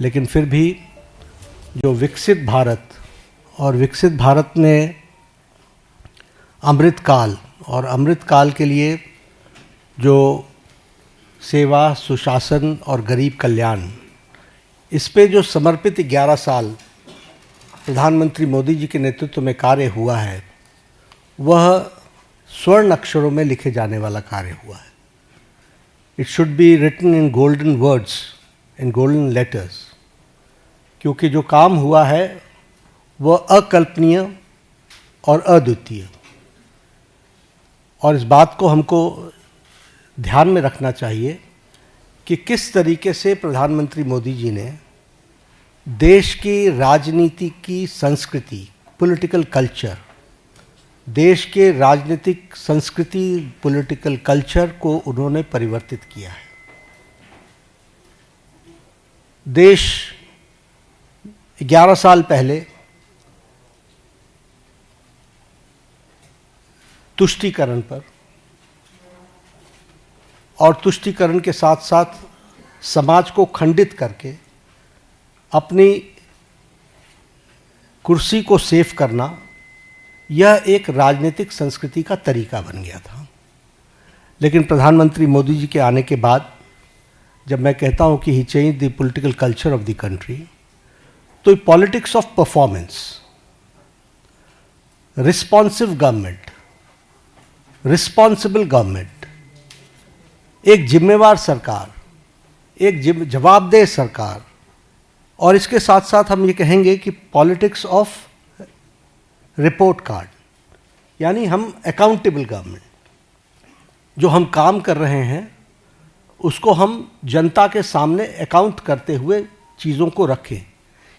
लेकिन फिर भी जो विकसित भारत और विकसित भारत में अमृतकाल और अमृतकाल के लिए जो सेवा, सुशासन और गरीब कल्याण, इस पे जो समर्पित 11 साल प्रधानमंत्री मोदी जी के नेतृत्व में कार्य हुआ है, वह स्वर्ण अक्षरों में लिखे जाने वाला कार्य हुआ है. It should be written in golden words, in golden letters, क्योंकि जो काम हुआ है वह अकल्पनीय और अद्वितीय. और इस बात को हमको ध्यान में रखना चाहिए कि किस तरीके से प्रधानमंत्री मोदी जी ने देश की राजनीति की संस्कृति, पॉलिटिकल कल्चर, देश के राजनीतिक संस्कृति, पॉलिटिकल कल्चर को उन्होंने परिवर्तित किया है. देश 11 साल पहले तुष्टीकरण पर और तुष्टीकरण के साथ साथ समाज को खंडित करके अपनी कुर्सी को सेव करना, यह एक राजनीतिक संस्कृति का तरीका बन गया था. लेकिन प्रधानमंत्री मोदी जी के आने के बाद जब मैं कहता हूं कि he change the political culture of the country, तो politics of performance, responsive government, responsible government, एक जिम्मेवार सरकार, एक जवाबदेह सरकार, और इसके साथ साथ हम ये कहेंगे कि पॉलिटिक्स ऑफ रिपोर्ट कार्ड, यानी हम अकाउंटेबल गवर्नमेंट, जो हम काम कर रहे हैं उसको हम जनता के सामने अकाउंट करते हुए चीज़ों को रखें.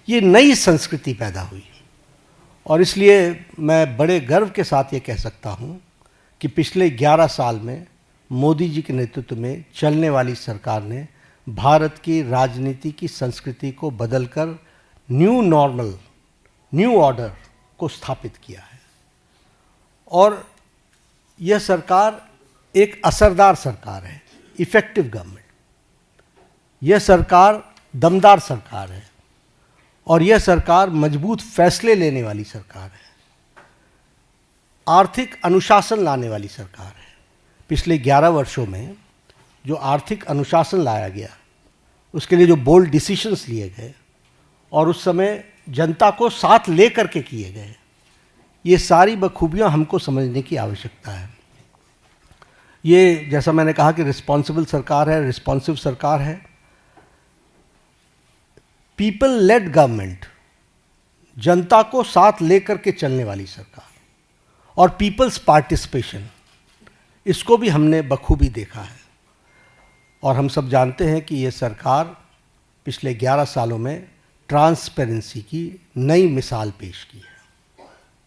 ये नई संस्कृति पैदा हुई और इसलिए मैं बड़े गर्व के साथ ये कह सकता हूँ कि पिछले 11 साल में मोदी जी के नेतृत्व में चलने वाली सरकार ने भारत की राजनीति की संस्कृति को बदलकर न्यू नॉर्मल, न्यू ऑर्डर को स्थापित किया है. और यह सरकार एक असरदार सरकार है, इफेक्टिव गवर्नमेंट. यह सरकार दमदार सरकार है और यह सरकार मजबूत फैसले लेने वाली सरकार है, आर्थिक अनुशासन लाने वाली सरकार है. पिछले 11 वर्षों में जो आर्थिक अनुशासन लाया गया, उसके लिए जो बोल्ड डिसीजंस लिए गए और उस समय जनता को साथ ले करके किए गए, ये सारी बखूबियाँ हमको समझने की आवश्यकता है. ये जैसा मैंने कहा कि रिस्पॉन्सिबल सरकार है, रिस्पॉन्सिव सरकार है, पीपल लेड गवर्नमेंट, जनता को साथ लेकर के चलने वाली सरकार, और पीपल्स पार्टिसिपेशन, इसको भी हमने बखूबी देखा है. और हम सब जानते हैं कि ये सरकार पिछले 11 सालों में ट्रांसपेरेंसी की नई मिसाल पेश की है.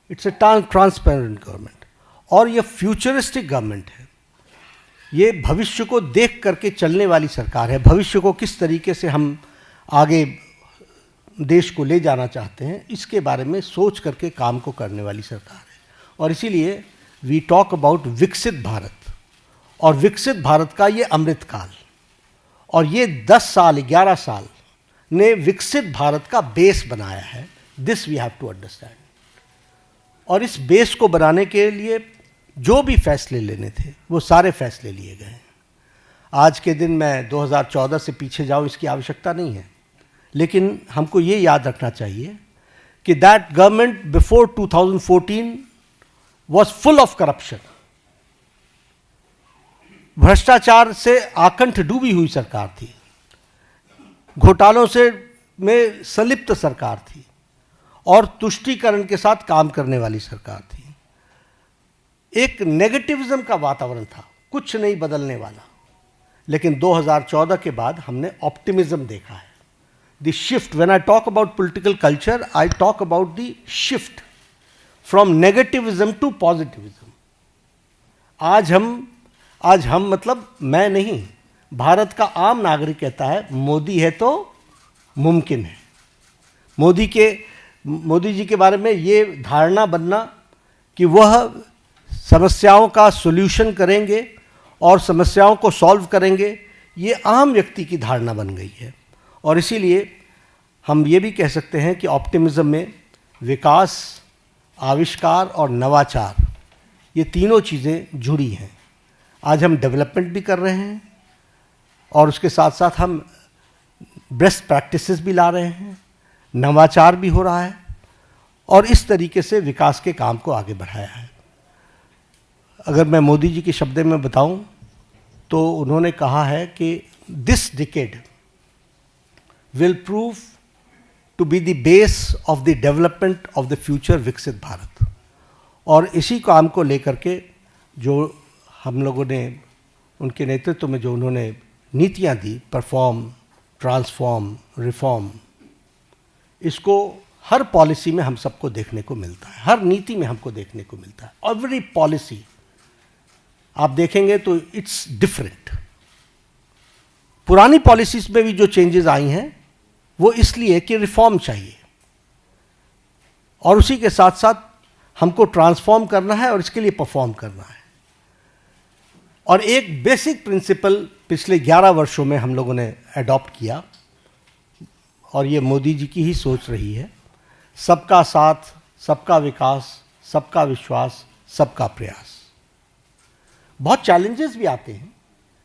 इट्स ए ट्रांसपेरेंट गवर्नमेंट और ये फ्यूचरिस्टिक गवर्नमेंट है. ये भविष्य को देख करके चलने वाली सरकार है. भविष्य को किस तरीके से हम आगे देश को ले जाना चाहते हैं, इसके बारे में सोच करके काम को करने वाली सरकार है. और इसीलिए वी टॉक अबाउट विकसित भारत, और विकसित भारत का ये अमृतकाल, और ये 10 साल, 11 साल ने विकसित भारत का बेस बनाया है. This we have to understand. और इस बेस को बनाने के लिए जो भी फैसले लेने थे वो सारे फैसले लिए गए. आज के दिन मैं 2014 से पीछे जाऊं, इसकी आवश्यकता नहीं है, लेकिन हमको ये याद रखना चाहिए कि that government before 2014 was full of corruption. भ्रष्टाचार से आकंठ डूबी हुई सरकार थी, घोटालों से में संलिप्त सरकार थी और तुष्टीकरण के साथ काम करने वाली सरकार थी. एक नेगेटिविज्म का वातावरण था, कुछ नहीं बदलने वाला. लेकिन 2014 के बाद हमने ऑप्टिमिज्म देखा है. The shift, when I talk about political culture, I talk about the shift from negativism to positivism. आज हम मतलब मैं नहीं, भारत का आम नागरिक कहता है मोदी है तो मुमकिन है. मोदी जी के बारे में ये धारणा बनना कि वह समस्याओं का सॉल्यूशन करेंगे और समस्याओं को सॉल्व करेंगे, ये आम व्यक्ति की धारणा बन गई है. और इसीलिए हम ये भी कह सकते हैं कि ऑप्टिमिज्म में विकास, आविष्कार और नवाचार, ये तीनों चीज़ें जुड़ी हैं। आज हम डेवलपमेंट भी कर रहे हैं और उसके साथ साथ हम बेस्ट प्रैक्टिसेस भी ला रहे हैं, नवाचार भी हो रहा है और इस तरीके से विकास के काम को आगे बढ़ाया है। अगर मैं मोदी जी के शब्दों में बताऊं तो उन्होंने कहा है कि this decade will prove to be the base of the development of the future विकसित भारत। और इसी काम को लेकर के जो हम लोगों ने उनके नेतृत्व में जो उन्होंने नीतियां दी, परफॉर्म, ट्रांसफॉर्म, रिफॉर्म, इसको हर पॉलिसी में हम सबको देखने को मिलता है, हर नीति में हमको देखने को मिलता है। एवरी पॉलिसी आप देखेंगे तो इट्स डिफरेंट। पुरानी पॉलिसीज में भी जो चेंजेस आई हैं वो इसलिए कि रिफॉर्म चाहिए और उसी के साथ साथ हमको ट्रांसफॉर्म करना है और इसके लिए परफॉर्म करना है। और एक बेसिक प्रिंसिपल पिछले 11 वर्षों में हम लोगों ने अडॉप्ट किया और ये मोदी जी की ही सोच रही है, सबका साथ, सबका विकास, सबका विश्वास, सबका प्रयास। बहुत चैलेंजेस भी आते हैं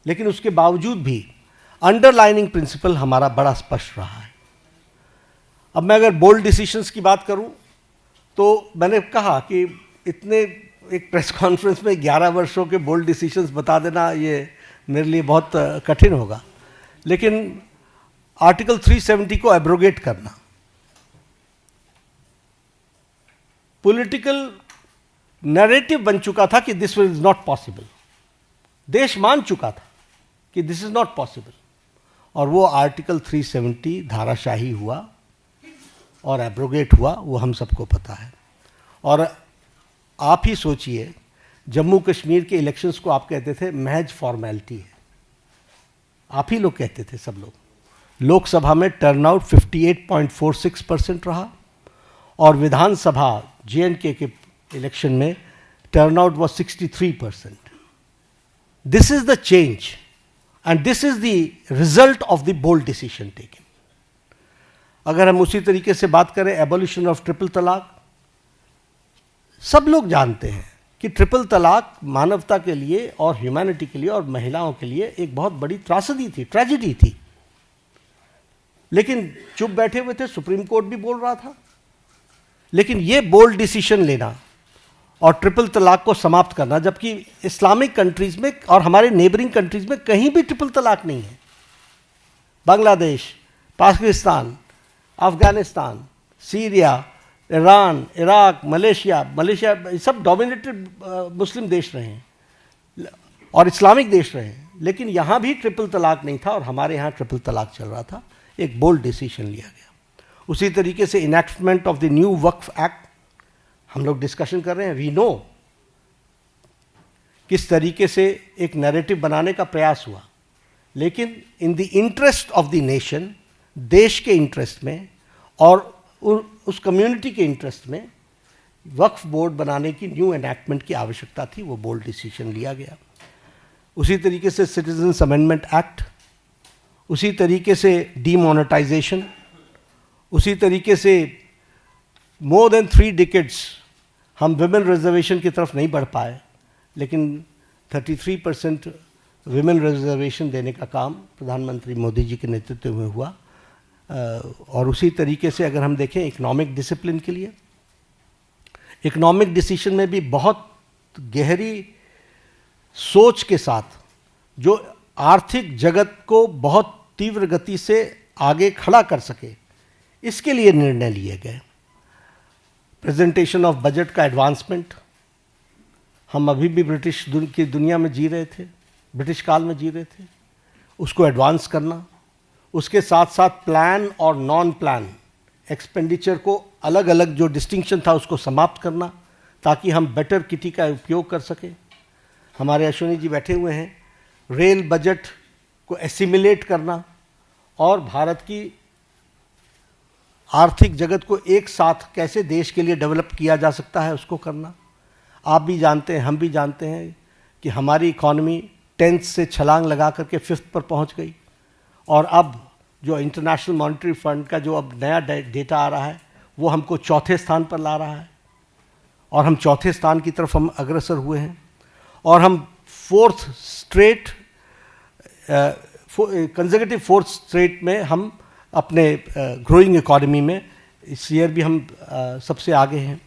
लेकिन उसके बावजूद भी अंडरलाइनिंग प्रिंसिपल हमारा बड़ा स्पष्ट रहा है। अब मैं अगर बोल्ड डिसीजंस की बात करूं तो मैंने कहा कि इतने एक प्रेस कॉन्फ्रेंस में 11 वर्षों के बोल्ड डिसीजंस बता देना ये मेरे लिए बहुत कठिन होगा, लेकिन आर्टिकल 370 को एब्रोगेट करना, पॉलिटिकल नैरेटिव बन चुका था कि दिस इज नॉट पॉसिबल, देश मान चुका था कि दिस इज नॉट पॉसिबल, और वो आर्टिकल 370 धाराशाही हुआ और एब्रोगेट हुआ, वो हम सबको पता है। और आप ही सोचिए, जम्मू कश्मीर के इलेक्शंस को आप कहते थे महज फॉर्मेलिटी है, आप ही लोग कहते थे, सब लोग। लोकसभा में टर्नआउट 58.46% रहा और विधानसभा JNK के इलेक्शन में turnout was 63%। This is the change and this is the result of the bold decision taken. अगर हम उसी तरीके से बात करें एबॉलिशन ऑफ ट्रिपल तलाक, सब लोग जानते हैं कि ट्रिपल तलाक मानवता के लिए और ह्यूमैनिटी के लिए और महिलाओं के लिए एक बहुत बड़ी त्रासदी थी, ट्रेजेडी थी, लेकिन चुप बैठे हुए थे, सुप्रीम कोर्ट भी बोल रहा था। लेकिन ये बोल्ड डिसीजन लेना और ट्रिपल तलाक को समाप्त करना, जबकि इस्लामिक कंट्रीज में और हमारे नेबरिंग कंट्रीज में कहीं भी ट्रिपल तलाक नहीं है। Bangladesh, Pakistan, Afghanistan, Syria, Iran, Iraq, Malaysia सब डोमिनेटेड मुस्लिम देश रहे हैं और इस्लामिक देश रहे हैं, लेकिन यहाँ भी ट्रिपल तलाक नहीं था और हमारे यहाँ ट्रिपल तलाक चल रहा था। एक बोल्ड डिसीजन लिया गया। उसी तरीके से enactment of the new Waqf act हम लोग डिस्कशन कर रहे हैं। वी नो किस तरीके से एक नैरेटिव बनाने का प्रयास हुआ, लेकिन in the interest of the nation, देश के इंटरेस्ट में और उस कम्युनिटी के इंटरेस्ट में वक्फ बोर्ड बनाने की न्यू एनैक्टमेंट की आवश्यकता थी, वो बोल्ड डिसीजन लिया गया। उसी तरीके से सिटीजन्स अमेंडमेंट एक्ट, उसी तरीके से डीमोनेटाइजेशन, उसी तरीके से मोर देन 3 डिकेड्स हम विमेन रिजर्वेशन की तरफ नहीं बढ़ पाए, लेकिन 33% विमेन रिजर्वेशन देने का काम प्रधानमंत्री मोदी जी के नेतृत्व में हुआ। और उसी तरीके से अगर हम देखें इकोनॉमिक डिसिप्लिन के लिए, इकोनॉमिक डिसीजन में भी बहुत गहरी सोच के साथ जो आर्थिक जगत को बहुत तीव्र गति से आगे खड़ा कर सके, इसके लिए निर्णय लिए गए। प्रेजेंटेशन ऑफ बजट का एडवांसमेंट, हम अभी भी ब्रिटिश की दुनिया में जी रहे थे, ब्रिटिश काल में जी रहे थे, उसको एडवांस करना, उसके साथ साथ प्लान और नॉन प्लान एक्सपेंडिचर को अलग अलग जो डिस्टिंक्शन था उसको समाप्त करना, ताकि हम बेटर किटी का उपयोग कर सकें। हमारे अश्विनी जी बैठे हुए हैं, रेल बजट को एसिमिलेट करना और भारत की आर्थिक जगत को एक साथ कैसे देश के लिए डेवलप किया जा सकता है उसको करना। आप भी जानते हैं, हम भी जानते हैं कि हमारी इकॉनमी 10th से छलांग लगा करके 5th पर पहुंच गई और अब जो इंटरनेशनल मॉनेटरी फंड का जो अब नया डेटा आ रहा है वो हमको चौथे स्थान पर ला रहा है, और हम चौथे स्थान की तरफ हम अग्रसर हुए हैं, और हम कंसेक्यूटिव फोर्थ स्ट्रेट में हम अपने ग्रोइंग इकोनॉमी में इस ईयर भी हम सबसे आगे हैं।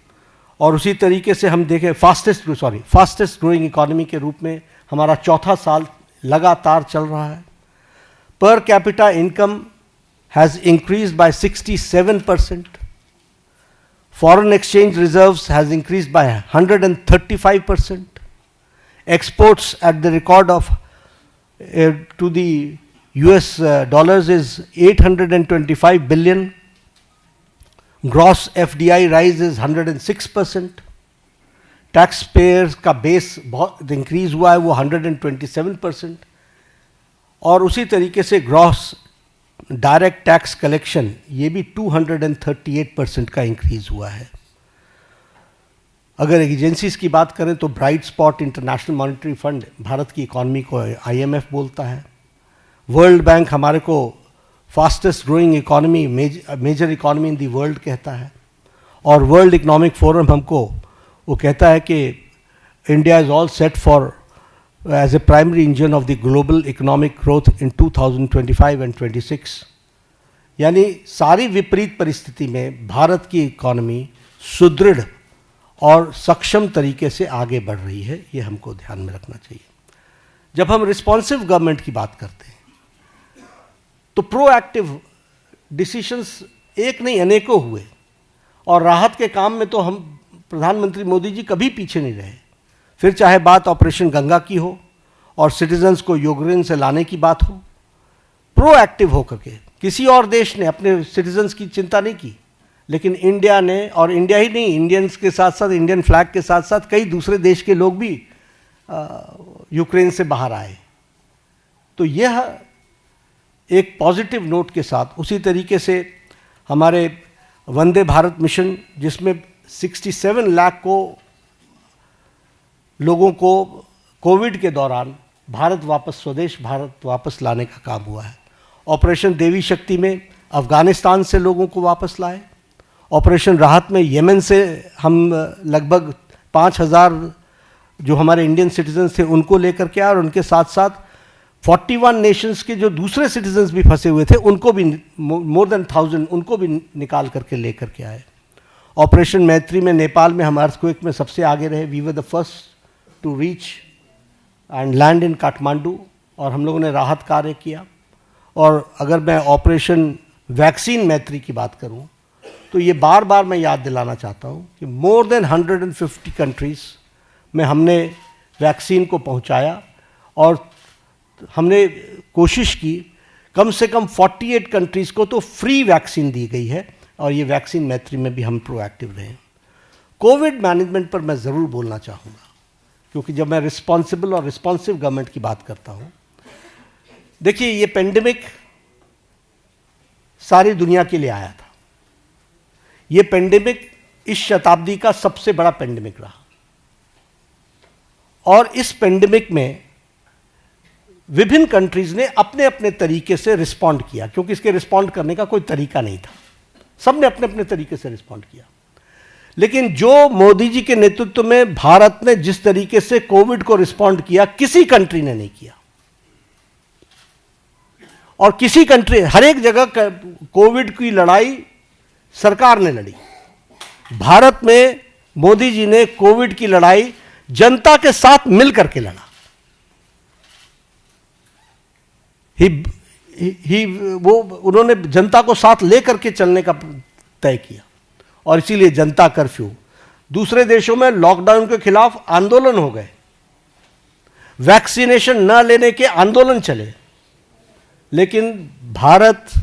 और उसी तरीके से हम देखें फास्टेस्ट ग्रोइंग इकोनॉमी के रूप में हमारा चौथा साल लगातार चल रहा है। Per capita income has increased by 67%, foreign exchange reserves has increased by 135%, exports at the record of to the US dollars is 825 billion, gross FDI rise is 106%, taxpayers का बेस बहुत इंक्रीज हुआ है वो 127%, और उसी तरीके से ग्रॉस डायरेक्ट टैक्स कलेक्शन ये भी 238% का इंक्रीज हुआ है। अगर एजेंसीज की बात करें तो bright spot international monetary fund Bharat की इकॉनमी को IMF बोलता है, वर्ल्ड बैंक हमारे को fastest growing economy major economy in the world कहता है, और वर्ल्ड इकोनॉमिक फोरम हमको वो कहता है कि India is all set for as a primary engine of the global economic growth in 2025 and 26। यानी सारी विपरीत परिस्थिति में भारत की इकॉनमी सुदृढ़ और सक्षम तरीके से आगे बढ़ रही है, ये हमको ध्यान में रखना चाहिए। जब हम रिस्पॉन्सिव गवर्नमेंट की बात करते हैं तो प्रोएक्टिव डिसीशंस एक नहीं अनेकों हुए, और राहत के काम में तो हम प्रधानमंत्री मोदी जी कभी पीछे नहीं रहे। फिर चाहे बात ऑपरेशन गंगा की हो और सिटीजन्स को यूक्रेन से लाने की बात हो, प्रोएक्टिव होकर के किसी और देश ने अपने सिटीजन्स की चिंता नहीं की, लेकिन इंडिया ने, और इंडिया ही नहीं, इंडियंस के साथ साथ इंडियन फ्लैग के साथ साथ कई दूसरे देश के लोग भी यूक्रेन से बाहर आए। तो यह एक पॉजिटिव नोट के साथ उसी तरीके से हमारे वंदे भारत मिशन, जिसमें 67 लाख लोगों को कोविड के दौरान स्वदेश भारत वापस लाने का काम हुआ है। ऑपरेशन देवी शक्ति में अफ़गानिस्तान से लोगों को वापस लाए, ऑपरेशन राहत में यमन से हम लगभग 5000 जो हमारे इंडियन सिटीजन्स थे उनको लेकर के आए, और उनके साथ साथ 41 नेशंस के जो दूसरे सिटीजन्स भी फंसे हुए थे उनको भी मोर देन 1000 उनको भी निकाल करके लेकर के आए। ऑपरेशन मैत्री में नेपाल में हम अर्थक्वेक में सबसे आगे रहे, we were the first to reach and land in Kathmandu, और हम लोगों ने राहत कार्य किया। और अगर मैं ऑपरेशन वैक्सीन मैत्री की बात करूं तो ये बार बार मैं याद दिलाना चाहता हूं कि मोर देन 150 कंट्रीज़ में हमने वैक्सीन को पहुंचाया, और हमने कोशिश की कम से कम 48 कंट्रीज़ को तो फ्री वैक्सीन दी गई है, और ये वैक्सीन मैत्री में भी हम प्रोएक्टिव रहे। कोविड मैनेजमेंट पर मैं ज़रूर बोलना चाहूँगा, क्योंकि जब मैं रिस्पॉन्सिबल और रिस्पॉन्सिव गवर्नमेंट की बात करता हूँ, देखिए ये पेंडेमिक सारी दुनिया के लिए आया था। ये पेंडेमिक इस शताब्दी का सबसे बड़ा पेंडेमिक रहा, और इस पेंडेमिक में विभिन्न कंट्रीज़ ने अपने अपने तरीके से रिस्पॉन्ड किया, क्योंकि इसके रिस्पॉन्ड करने का कोई तरीका नहीं था, सब ने अपने अपने तरीके से रिस्पॉन्ड किया। लेकिन जो मोदी जी के नेतृत्व में भारत ने जिस तरीके से कोविड को रिस्पॉन्ड किया, किसी कंट्री ने नहीं किया, और किसी कंट्री, हर एक जगह कोविड की लड़ाई सरकार ने लड़ी। भारत में मोदी जी ने कोविड की लड़ाई जनता के साथ मिलकर के लड़ा। उन्होंने जनता को साथ लेकर के चलने का तय किया, और इसीलिए जनता कर्फ्यू, दूसरे देशों में लॉकडाउन के खिलाफ आंदोलन हो गए, वैक्सीनेशन न लेने के आंदोलन चले, लेकिन भारत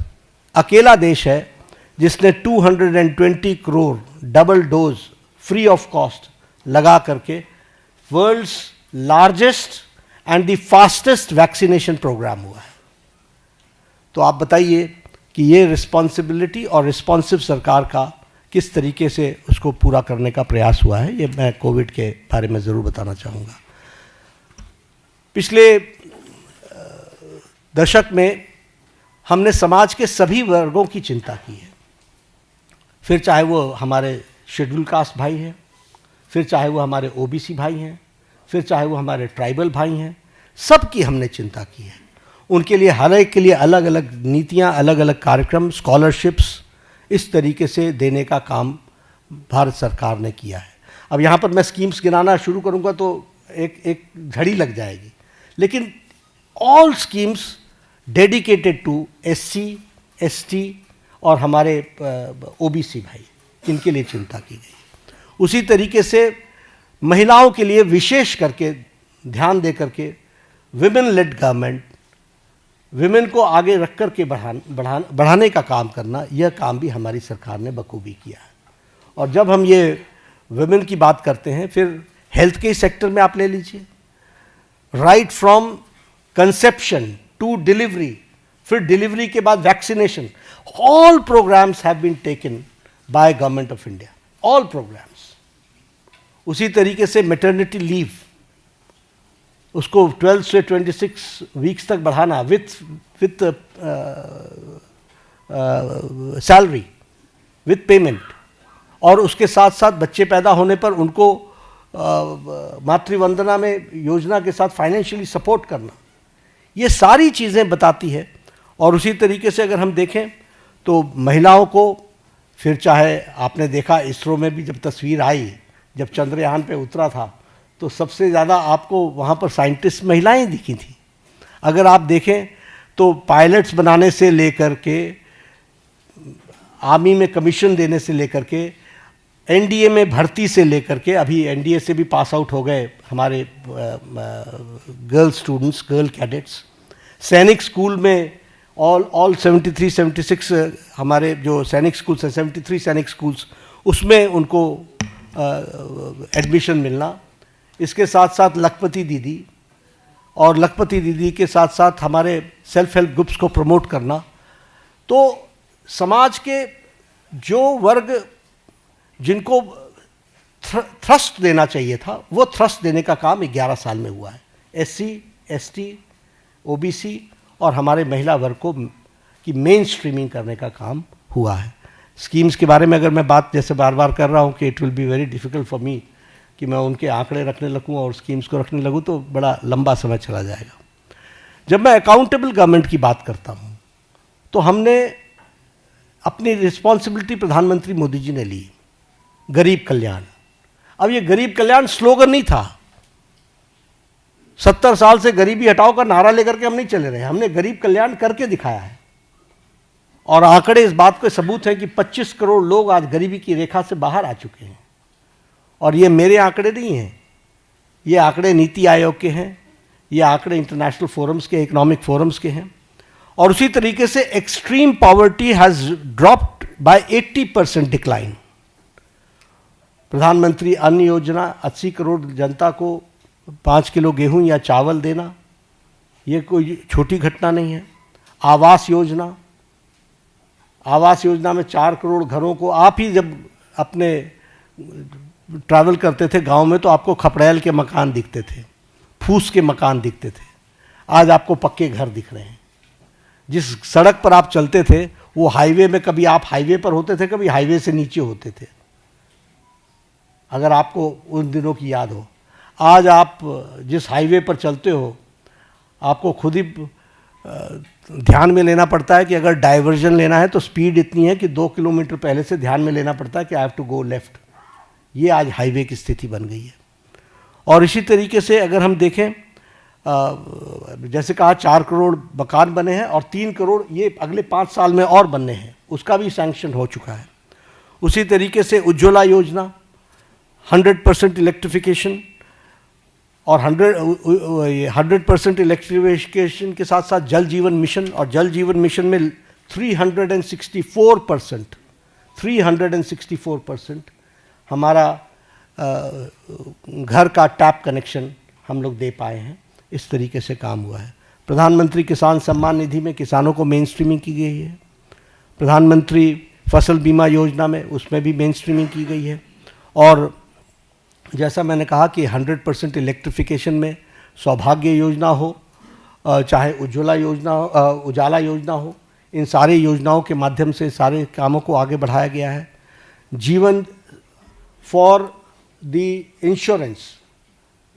अकेला देश है जिसने 220 crore double dose free of cost लगा करके world's largest and the fastest vaccination programme हुआ है। तो आप बताइए कि ये रिस्पॉन्सिबिलिटी और रिस्पॉन्सिव सरकार का किस तरीके से उसको पूरा करने का प्रयास हुआ है, ये मैं कोविड के बारे में ज़रूर बताना चाहूँगा। पिछले दशक में हमने समाज के सभी वर्गों की चिंता की है, फिर चाहे वो हमारे शेड्यूल कास्ट भाई हैं, फिर चाहे वो हमारे ओबीसी भाई हैं, फिर चाहे वो हमारे ट्राइबल भाई हैं, सबकी हमने चिंता की है। उनके लिए हर एक के लिए अलग अलग नीतियाँ, अलग अलग कार्यक्रम, स्कॉलरशिप्स इस तरीके से देने का काम भारत सरकार ने किया है। अब यहाँ पर मैं स्कीम्स गिनाना शुरू करूँगा तो एक झड़ी लग जाएगी, लेकिन all schemes dedicated to SC, ST और हमारे OBC भाई, इनके लिए चिंता की गई। उसी तरीके से महिलाओं के लिए विशेष करके ध्यान दे करके विमेन लेड गवर्नमेंट, विमेन को आगे रख कर के बढ़ाने का काम करना, यह काम भी हमारी सरकार ने बखूबी किया है। और जब हम ये विमेन की बात करते हैं, फिर हेल्थ के सेक्टर में आप ले लीजिए, right from conception to delivery, फिर डिलीवरी के बाद vaccination, all programmes have been taken by government of India, all programmes. उसी तरीके से मैटरनिटी लीव, उसको 12 से 26 वीक्स तक बढ़ाना विथ सैलरी, विथ पेमेंट, और उसके साथ साथ बच्चे पैदा होने पर उनको मातृवंदना में योजना के साथ फाइनेंशियली सपोर्ट करना, ये सारी चीज़ें बताती है। और उसी तरीके से अगर हम देखें तो महिलाओं को, फिर चाहे आपने देखा इसरो में भी जब तस्वीर आई, जब चंद्रयान पे उतरा था, तो सबसे ज़्यादा आपको वहाँ पर साइंटिस्ट महिलाएं दिखी थी। अगर आप देखें तो पायलट्स बनाने से लेकर के, आर्मी में कमीशन देने से लेकर के, NDA में भर्ती से लेकर के, अभी NDA से भी पास आउट हो गए हमारे गर्ल स्टूडेंट्स, गर्ल कैडेट्स, सैनिक स्कूल में ऑल 73, 76 हमारे जो सैनिक स्कूल्स हैं, 73 सैनिक स्कूल्स, उसमें उनको एडमिशन मिलना। इसके साथ साथ लखपति दीदी, और लखपति दीदी के साथ साथ हमारे सेल्फ हेल्प ग्रुप्स को प्रमोट करना। तो समाज के जो वर्ग जिनको थ्रस्ट देना चाहिए था, वो थ्रस्ट देने का काम 11 साल में हुआ है। SC, ST, OBC और हमारे महिला वर्ग को की मेन स्ट्रीमिंग करने का काम हुआ है। स्कीम्स के बारे में अगर मैं बात जैसे बार बार कर रहा हूँ कि it will be very difficult for me कि मैं उनके आंकड़े रखने लगूँ और स्कीम्स को रखने लगूँ तो बड़ा लंबा समय चला जाएगा। जब मैं अकाउंटेबल गवर्नमेंट की बात करता हूँ तो हमने अपनी रिस्पॉन्सिबिलिटी प्रधानमंत्री मोदी जी ने ली, गरीब कल्याण। अब ये गरीब कल्याण स्लोगन नहीं था, 70 साल से गरीबी हटाओ का नारा लेकर के हम नहीं चले रहे, हमने गरीब कल्याण करके दिखाया है। और आंकड़े इस बात के सबूत हैं कि 25 करोड़ लोग आज गरीबी की रेखा से बाहर आ चुके हैं। और ये मेरे आंकड़े नहीं हैं, ये आंकड़े नीति आयोग के हैं, ये आंकड़े इंटरनेशनल फोरम्स के, इकोनॉमिक फोरम्स के हैं। और उसी तरीके से extreme poverty has dropped by 80% decline. प्रधानमंत्री अन्न योजना, 80 करोड़ जनता को 5 किलो गेहूं या चावल देना, ये कोई छोटी घटना नहीं है। आवास योजना, आवास योजना में 4 करोड़ घरों को, आप ही जब अपने ट्रैवल करते थे गांव में तो आपको खपड़ैल के मकान दिखते थे, फूस के मकान दिखते थे, आज आपको पक्के घर दिख रहे हैं। जिस सड़क पर आप चलते थे वो हाईवे में, कभी आप हाईवे पर होते थे, कभी हाईवे से नीचे होते थे, अगर आपको उन दिनों की याद हो। आज आप जिस हाईवे पर चलते हो आपको खुद ही ध्यान में लेना पड़ता है कि अगर डाइवर्जन लेना है तो स्पीड इतनी है कि 2 किलोमीटर पहले से ध्यान में लेना पड़ता है कि I have to go left. ये आज हाईवे की स्थिति बन गई है। और इसी तरीके से अगर हम देखें, जैसे कहा 4 करोड़ मकान बने हैं और 3 करोड़ ये अगले 5 साल में और बनने हैं, उसका भी सैंक्शन हो चुका है। उसी तरीके से उज्ज्वला योजना, 100% इलेक्ट्रिफिकेशन, और 100% इलेक्ट्रिफिकेशन के साथ साथ जल जीवन मिशन, और जल जीवन मिशन में 364% हमारा घर का टैप कनेक्शन हम लोग दे पाए हैं। इस तरीके से काम हुआ है। प्रधानमंत्री किसान सम्मान निधि में किसानों को मेन स्ट्रीमिंग की गई है। प्रधानमंत्री फसल बीमा योजना में उसमें भी मेन स्ट्रीमिंग की गई है। और जैसा मैंने कहा कि 100% इलेक्ट्रिफिकेशन में सौभाग्य योजना हो, चाहे उज्ज्वला योजना, उजाला योजना हो, इन सारे योजनाओं के माध्यम से सारे कामों को आगे बढ़ाया गया है। जीवन for the insurance,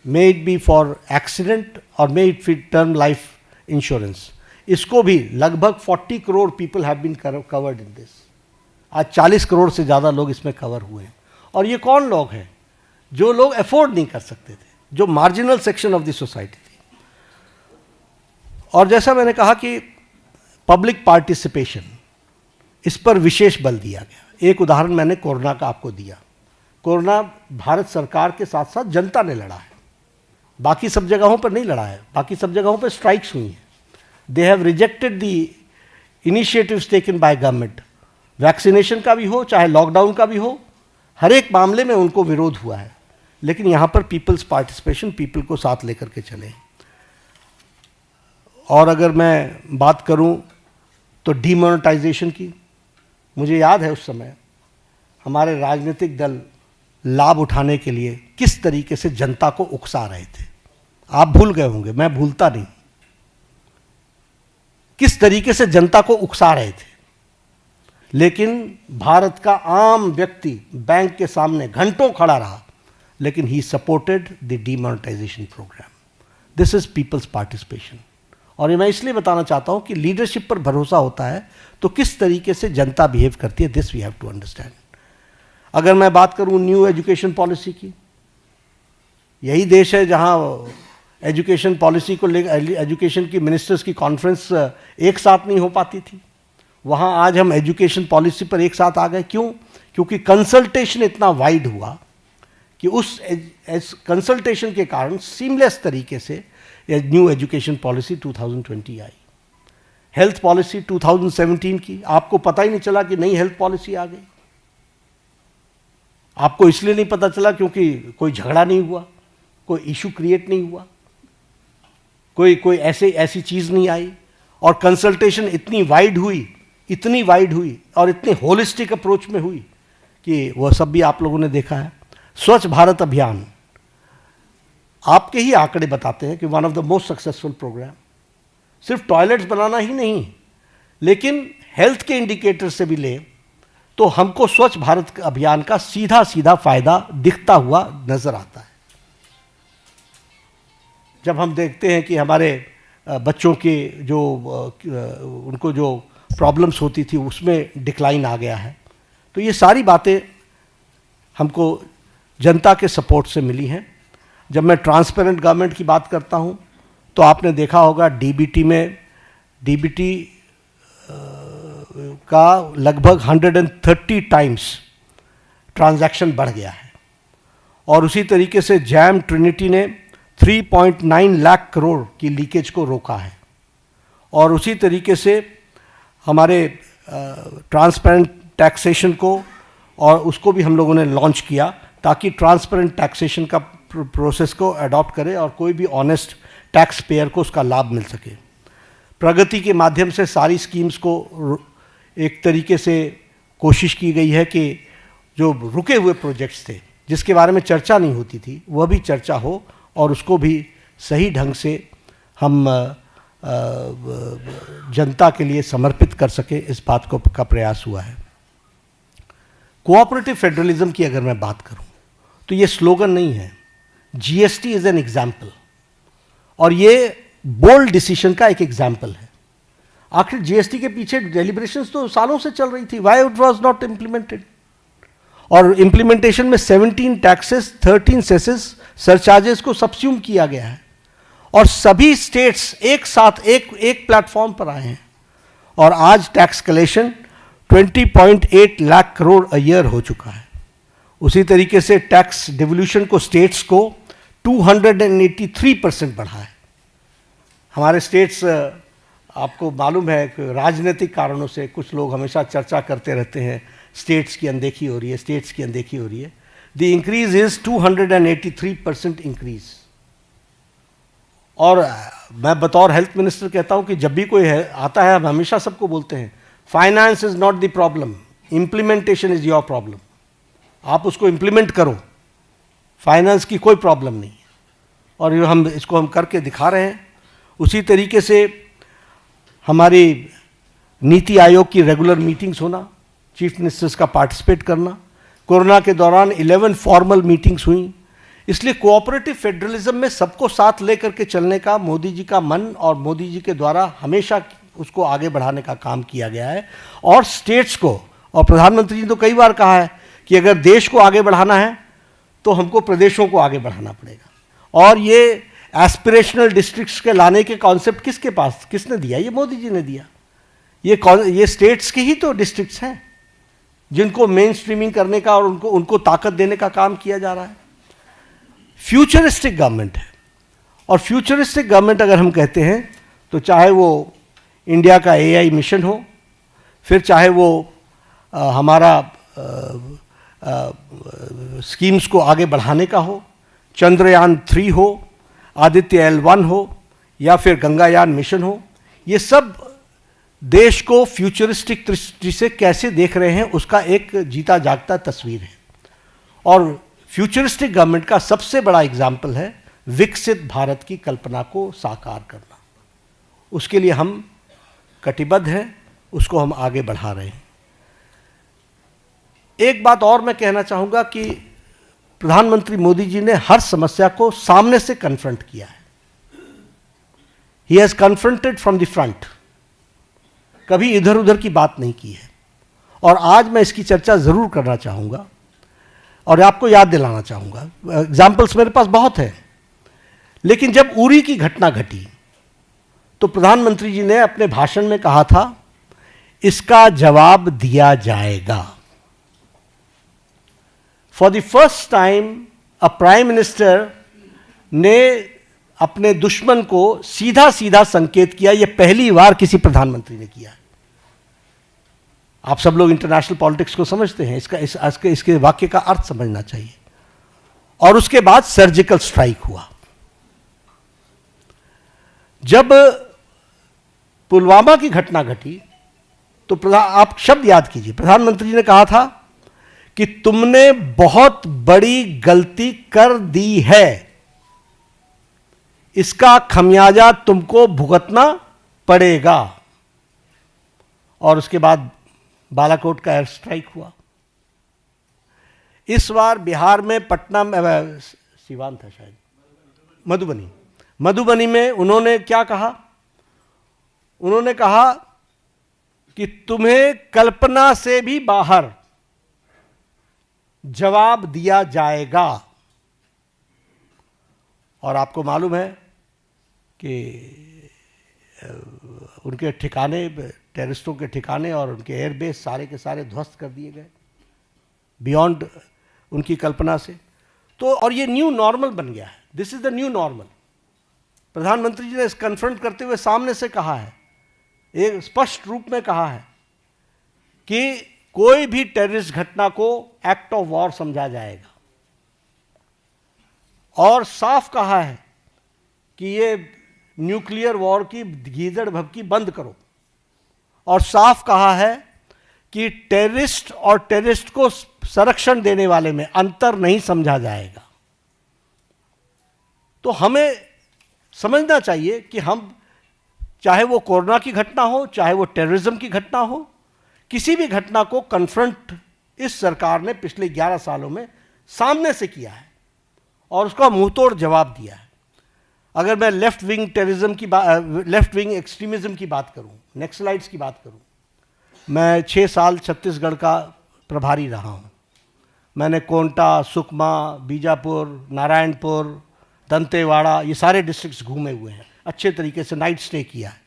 may it be for accident और may it be term life insurance, इसको भी लगभग 40 crore people have been covered in this. आज 40 करोड़ से ज़्यादा लोग इसमें कवर हुए हैं। और ये कौन लोग हैं? जो लोग अफोर्ड नहीं कर सकते थे, जो marginal section of the society थी। और जैसा मैंने कहा कि पब्लिक पार्टिसिपेशन, इस पर विशेष बल दिया गया। एक उदाहरण मैंने कोरोना का आपको दिया। कोरोना भारत सरकार के साथ साथ जनता ने लड़ा है, बाकी सब जगहों पर नहीं लड़ा है। बाकी सब जगहों पर स्ट्राइक्स हुई हैं। They have rejected the initiatives taken by government. Vaccination का भी हो चाहे लॉकडाउन का भी हो, हर एक मामले में उनको विरोध हुआ है। लेकिन यहाँ पर पीपल्स पार्टिसिपेशन, पीपल को साथ लेकर के चले। और अगर मैं बात करूँ तो डीमोनेटाइजेशन की, मुझे याद है उस समय हमारे राजनीतिक दल लाभ उठाने के लिए किस तरीके से जनता को उकसा रहे थे। आप भूल गए होंगे, मैं भूलता नहीं, किस तरीके से जनता को उकसा रहे थे। लेकिन भारत का आम व्यक्ति बैंक के सामने घंटों खड़ा रहा, लेकिन he supported the demonetisation programme. This is people's participation. और ये मैं इसलिए बताना चाहता हूं कि लीडरशिप पर भरोसा होता है तो किस तरीके से जनता बिहेव करती है, this we have to understand. अगर मैं बात करूं न्यू एजुकेशन पॉलिसी की, यही देश है जहां एजुकेशन पॉलिसी को लेकर एजुकेशन की मिनिस्टर्स की कॉन्फ्रेंस एक साथ नहीं हो पाती थी। वहाँ आज हम एजुकेशन पॉलिसी पर एक साथ आ गए। क्यों? क्योंकि कंसल्टेशन इतना वाइड हुआ कि उस कंसल्टेशन के कारण सीमलेस तरीके से न्यू एजुकेशन पॉलिसी 2020 आई। हेल्थ पॉलिसी 2017 की, आपको पता ही नहीं चला कि नई हेल्थ पॉलिसी आ गई। आपको इसलिए नहीं पता चला क्योंकि कोई झगड़ा नहीं हुआ, कोई इशू क्रिएट नहीं हुआ, कोई ऐसी चीज़ नहीं आई। और कंसल्टेशन इतनी वाइड हुई और इतने होलिस्टिक अप्रोच में हुई कि वह सब भी आप लोगों ने देखा है। स्वच्छ भारत अभियान, आपके ही आंकड़े बताते हैं कि one of the most successful programme. सिर्फ टॉयलेट्स बनाना ही नहीं, लेकिन हेल्थ के इंडिकेटर से भी ले तो हमको स्वच्छ भारत अभियान का सीधा फायदा दिखता हुआ नजर आता है। जब हम देखते हैं कि हमारे बच्चों के जो उनको जो प्रॉब्लम्स होती थी उसमें डिक्लाइन आ गया है, तो ये सारी बातें हमको जनता के सपोर्ट से मिली हैं। जब मैं ट्रांसपेरेंट गवर्नमेंट की बात करता हूँ तो आपने देखा होगा डीबीटी का लगभग 130 टाइम्स ट्रांजैक्शन बढ़ गया है। और उसी तरीके से जैम ट्रिनिटी ने 3.9 लाख करोड़ की लीकेज को रोका है। और उसी तरीके से हमारे ट्रांसपेरेंट टैक्सेशन को और उसको भी हम लोगों ने लॉन्च किया ताकि ट्रांसपेरेंट टैक्सेशन का प्रोसेस को अडॉप्ट करे और कोई भी ऑनेस्ट टैक्स पेयर को उसका लाभ मिल सके। प्रगति के माध्यम से सारी स्कीम्स को एक तरीके से कोशिश की गई है कि जो रुके हुए प्रोजेक्ट्स थे जिसके बारे में चर्चा नहीं होती थी वह भी चर्चा हो और उसको भी सही ढंग से हम जनता के लिए समर्पित कर सके, इस बात का प्रयास हुआ है। कोऑपरेटिव फेडरलिज्म की अगर मैं बात करूं तो ये स्लोगन नहीं है, जीएसटी इज एन एग्जाम्पल और ये बोल्ड डिसीजन का एक एग्जाम्पल है। आखिर जीएसटी के पीछे डेलिब्रेशंस तो सालों से चल रही थी, why it was not implemented. और इम्प्लीमेंटेशन में 17 टैक्सेस, 13 सेसेस, सरचार्जेस को सब्स्यूम किया गया है और सभी स्टेट्स एक साथ एक प्लेटफॉर्म पर आए हैं और आज tax collection 20.8 lakh crore a year हो चुका है। उसी तरीके से टैक्स डिवोल्यूशन को स्टेट्स को 283% बढ़ा है। हमारे स्टेट्स, आपको मालूम है कि राजनीतिक कारणों से कुछ लोग हमेशा चर्चा करते रहते हैं स्टेट्स की अनदेखी हो रही है, स्टेट्स की अनदेखी हो रही है। The increase is 283% increase. और मैं बतौर हेल्थ मिनिस्टर कहता हूं कि जब भी कोई आता है हम हमेशा सबको बोलते हैं finance is not the problem, implementation is your problem. आप उसको इम्प्लीमेंट करो, फाइनेंस की कोई प्रॉब्लम नहीं है। और इसको हम करके दिखा रहे हैं। उसी तरीके से हमारी नीति आयोग की रेगुलर मीटिंग्स होना, चीफ मिनिस्टर्स का पार्टिसिपेट करना। कोरोना के दौरान 11 फॉर्मल मीटिंग्स हुई। इसलिए कोऑपरेटिव फेडरलिज्म में सबको साथ लेकर के चलने का मोदी जी का मन और मोदी जी के द्वारा हमेशा उसको आगे बढ़ाने का काम किया गया है। और स्टेट्स को, और प्रधानमंत्री जी ने तो कई बार कहा है कि अगर देश को आगे बढ़ाना है तो हमको प्रदेशों को आगे बढ़ाना पड़ेगा। और ये एस्पिरेशनल डिस्ट्रिक्ट्स के लाने के कॉन्सेप्ट किसने दिया? ये मोदी जी ने दिया। ये स्टेट्स के ही तो डिस्ट्रिक्ट्स हैं जिनको मेन स्ट्रीमिंग करने का और उनको ताकत देने का काम किया जा रहा है। फ्यूचरिस्टिक गवर्नमेंट है। और फ्यूचरिस्टिक गवर्नमेंट अगर हम कहते हैं तो चाहे वो इंडिया का एआई मिशन हो, फिर चाहे वो हमारा स्कीम्स को आगे बढ़ाने का हो, चंद्रयान 3 हो, आदित्य L1 हो, या फिर गंगायान मिशन हो, ये सब देश को फ्यूचरिस्टिक दृष्टि से कैसे देख रहे हैं उसका एक जीता जागता तस्वीर है। और फ्यूचरिस्टिक गवर्नमेंट का सबसे बड़ा एग्जाम्पल है विकसित भारत की कल्पना को साकार करना। उसके लिए हम कटिबद्ध हैं, उसको हम आगे बढ़ा रहे हैं। एक बात और मैं कहना चाहूँगा कि प्रधानमंत्री मोदी जी ने हर समस्या को सामने से कन्फ्रंट किया है। He has confronted from the front, कभी इधर उधर की बात नहीं की है। और आज मैं इसकी चर्चा ज़रूर करना चाहूँगा और आपको याद दिलाना चाहूँगा। एग्जाम्पल्स मेरे पास बहुत हैं, लेकिन जब उरी की घटना घटी तो प्रधानमंत्री जी ने अपने भाषण में कहा था, इसका जवाब दिया जाएगा। For the first time a prime minister ने अपने दुश्मन को सीधा सीधा संकेत किया। यह पहली बार किसी प्रधानमंत्री ने किया। आप सब लोग इंटरनेशनल पॉलिटिक्स को समझते हैं, इसके वाक्य का अर्थ समझना चाहिए। और उसके बाद सर्जिकल स्ट्राइक हुआ। जब पुलवामा की घटना घटी तो आप शब्द याद कीजिए, प्रधानमंत्री जी ने कहा था कि तुमने बहुत बड़ी गलती कर दी है, इसका खमियाजा तुमको भुगतना पड़ेगा। और उसके बाद बालाकोट का एयर स्ट्राइक हुआ। इस बार बिहार में पटना में, सिवान था शायद, मधुबनी में उन्होंने क्या कहा? उन्होंने कहा कि तुम्हें कल्पना से भी बाहर जवाब दिया जाएगा। और आपको मालूम है कि उनके ठिकाने, टेररिस्टों के ठिकाने और उनके एयरबेस सारे के सारे ध्वस्त कर दिए गए बियॉन्ड उनकी कल्पना से। तो और ये न्यू नॉर्मल बन गया है। This is the new normal. प्रधानमंत्री जी ने इस कन्फ्रंट करते हुए सामने से कहा है, एक स्पष्ट रूप में कहा है कि कोई भी टेररिस्ट घटना को एक्ट ऑफ वॉर समझा जाएगा। और साफ कहा है कि ये न्यूक्लियर वॉर की गीदड़ भभकी बंद करो। और साफ कहा है कि टेररिस्ट और टेररिस्ट को संरक्षण देने वाले में अंतर नहीं समझा जाएगा। तो हमें समझना चाहिए कि हम, चाहे वो कोरोना की घटना हो, चाहे वो टेररिज्म की घटना हो, किसी भी घटना को कन्फ्रंट इस सरकार ने पिछले 11 सालों में सामने से किया है और उसका मुंहतोड़ जवाब दिया है। अगर मैं लेफ्ट विंग टेररिज्म की लेफ्ट विंग एक्सट्रीमिज्म की बात करूं, नक्सलाइट्स की बात करूं, मैं 6 साल छत्तीसगढ़ का प्रभारी रहा हूं। मैंने कोंटा, सुकमा, बीजापुर, नारायणपुर, दंतेवाड़ा, ये सारे डिस्ट्रिक्ट्स घूमे हुए हैं, अच्छे तरीके से नाइट स्टे किया है।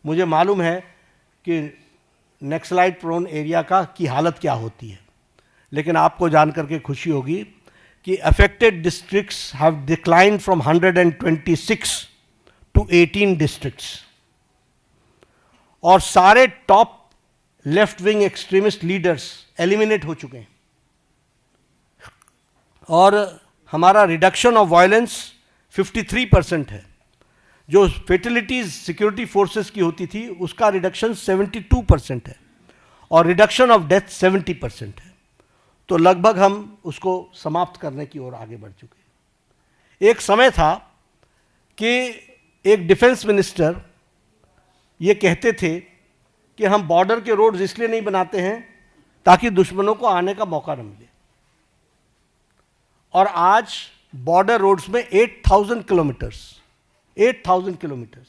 मुझे मालूम है कि नक्सलाइट प्रोन एरिया की हालत क्या होती है। लेकिन आपको जानकर के खुशी होगी कि affected districts have declined from 126 to 18 districts. और सारे top left wing extremist leaders eliminate हो चुके हैं। और हमारा रिडक्शन ऑफ वायलेंस 53% है। जो फेटलिटीज सिक्योरिटी फोर्सेस की होती थी उसका रिडक्शन 72% है और रिडक्शन ऑफ डेथ 70% है। तो लगभग हम उसको समाप्त करने की ओर आगे बढ़ चुके। एक समय था कि एक डिफेंस मिनिस्टर ये कहते थे कि हम बॉर्डर के रोड्स इसलिए नहीं बनाते हैं ताकि दुश्मनों को आने का मौका न मिले। और आज बॉर्डर रोड्स में 8,000 किलोमीटर्स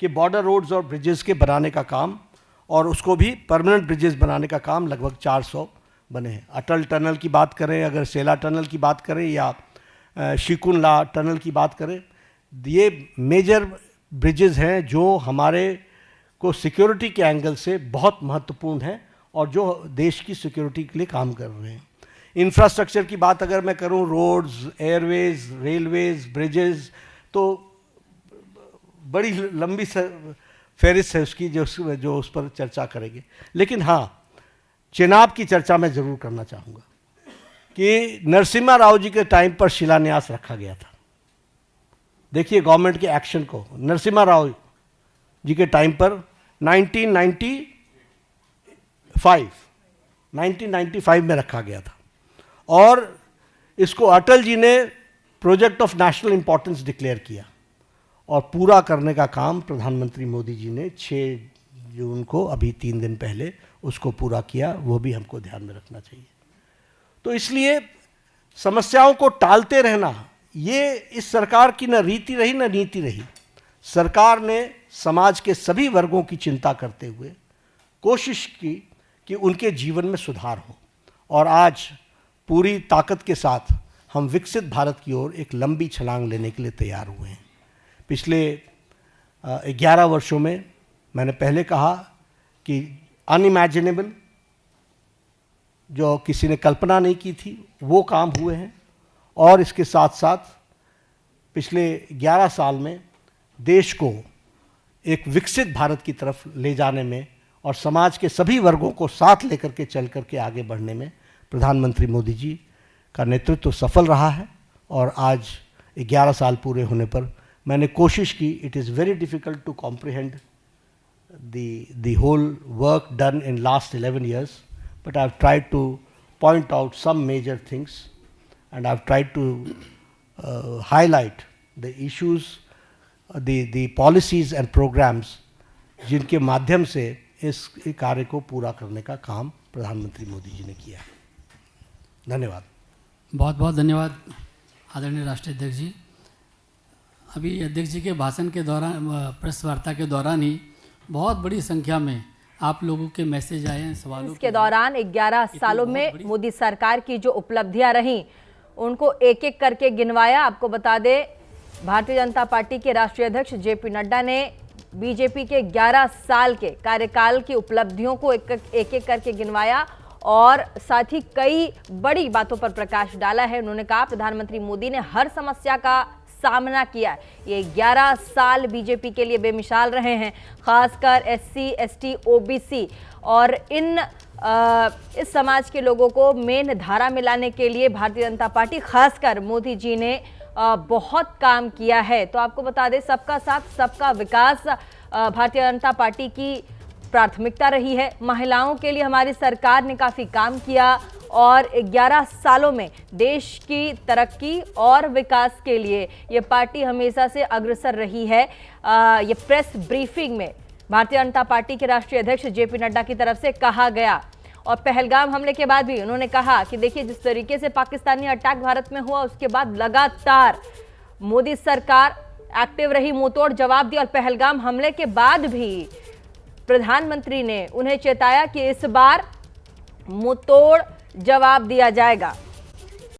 के बॉर्डर रोड्स और ब्रिजेस के बनाने का काम, और उसको भी परमानेंट ब्रिजेस बनाने का काम लगभग 400 बने हैं। अटल टनल की बात करें, अगर सेला टनल की बात करें या शिकुनला टनल की बात करें, ये मेजर ब्रिजेस हैं जो हमारे को सिक्योरिटी के एंगल से बहुत महत्वपूर्ण है और जो देश की सिक्योरिटी के लिए काम कर रहे हैं। इंफ्रास्ट्रक्चर की बात अगर मैं करूं, रोड्स, एयरवेज, रेलवेज, ब्रिजेस, तो बड़ी लंबी फहरिस्त है उसकी जो उस पर चर्चा करेंगे। लेकिन हाँ, चेनाब की चर्चा मैं ज़रूर करना चाहूँगा कि नरसिम्हा राव जी के टाइम पर शिलान्यास रखा गया था। देखिए गवर्नमेंट के एक्शन को, नरसिम्हा राव जी के टाइम पर 1995 में रखा गया था, और इसको अटल जी ने project of national importance declare किया, और पूरा करने का काम प्रधानमंत्री मोदी जी ने 6 जून को, अभी 3 दिन पहले, उसको पूरा किया। वो भी हमको ध्यान में रखना चाहिए। तो इसलिए समस्याओं को टालते रहना ये इस सरकार की न रीति रही न नीति रही। सरकार ने समाज के सभी वर्गों की चिंता करते हुए कोशिश की कि उनके जीवन में सुधार हो, और आज पूरी ताकत के साथ हम विकसित भारत की ओर एक लंबी छलांग लेने के लिए तैयार हुए हैं। पिछले 11 वर्षों में मैंने पहले कहा कि अनइमेजिनेबल, जो किसी ने कल्पना नहीं की थी, वो काम हुए हैं। और इसके साथ साथ पिछले 11 साल में देश को एक विकसित भारत की तरफ ले जाने में और समाज के सभी वर्गों को साथ लेकर के चल करके आगे बढ़ने में प्रधानमंत्री मोदी जी का नेतृत्व सफल रहा है। और आज 11 साल पूरे होने पर मैंने कोशिश की, it is very difficult to comprehend the whole work done in last 11 years, but I've tried to point out some major things, and I've tried to highlight the issues, the policies and programs जिनके माध्यम से इस कार्य को पूरा करने का काम प्रधानमंत्री मोदी जी ने किया है। धन्यवाद। बहुत बहुत धन्यवाद आदरणीय राष्ट्रीय अध्यक्ष जी। अभी अध्यक्ष जी के भाषण के दौरान, प्रेस वार्ता के दौरान ही बहुत बड़ी संख्या में आप लोगों के मैसेज आए हैं, सवालों के दौरान 11 सालों में मोदी सरकार की जो उपलब्धियां रहीं उनको एक एक करके गिनवाया। आपको बता दें, भारतीय जनता पार्टी के राष्ट्रीय अध्यक्ष जेपी नड्डा ने बीजेपी के 11 साल के कार्यकाल की उपलब्धियों को एक एक करके गिनवाया और साथ ही कई बड़ी बातों पर प्रकाश डाला है। उन्होंने कहा प्रधानमंत्री मोदी ने हर समस्या का सामना किया। ये 11 साल बीजेपी के लिए बेमिसाल रहे हैं, खासकर SC, ST, OBC और इस समाज के लोगों को मेन धारा में लाने के लिए भारतीय जनता पार्टी, खासकर मोदी जी ने बहुत काम किया है। तो आपको बता दें, सबका साथ सबका विकास भारतीय जनता पार्टी की प्राथमिकता रही है। महिलाओं के लिए हमारी सरकार ने काफ़ी काम किया और 11 सालों में देश की तरक्की और विकास के लिए ये पार्टी हमेशा से अग्रसर रही है। ये प्रेस ब्रीफिंग में भारतीय जनता पार्टी के राष्ट्रीय अध्यक्ष जेपी नड्डा की तरफ से कहा गया। और पहलगाम हमले के बाद भी उन्होंने कहा कि देखिए, जिस तरीके से पाकिस्तानी अटैक भारत में हुआ, उसके बाद लगातार मोदी सरकार एक्टिव रही, मुंहतोड़ जवाब दिया। और पहलगाम हमले के बाद भी प्रधानमंत्री ने उन्हें चेताया कि इस बार मुंहतोड़ जवाब दिया जाएगा।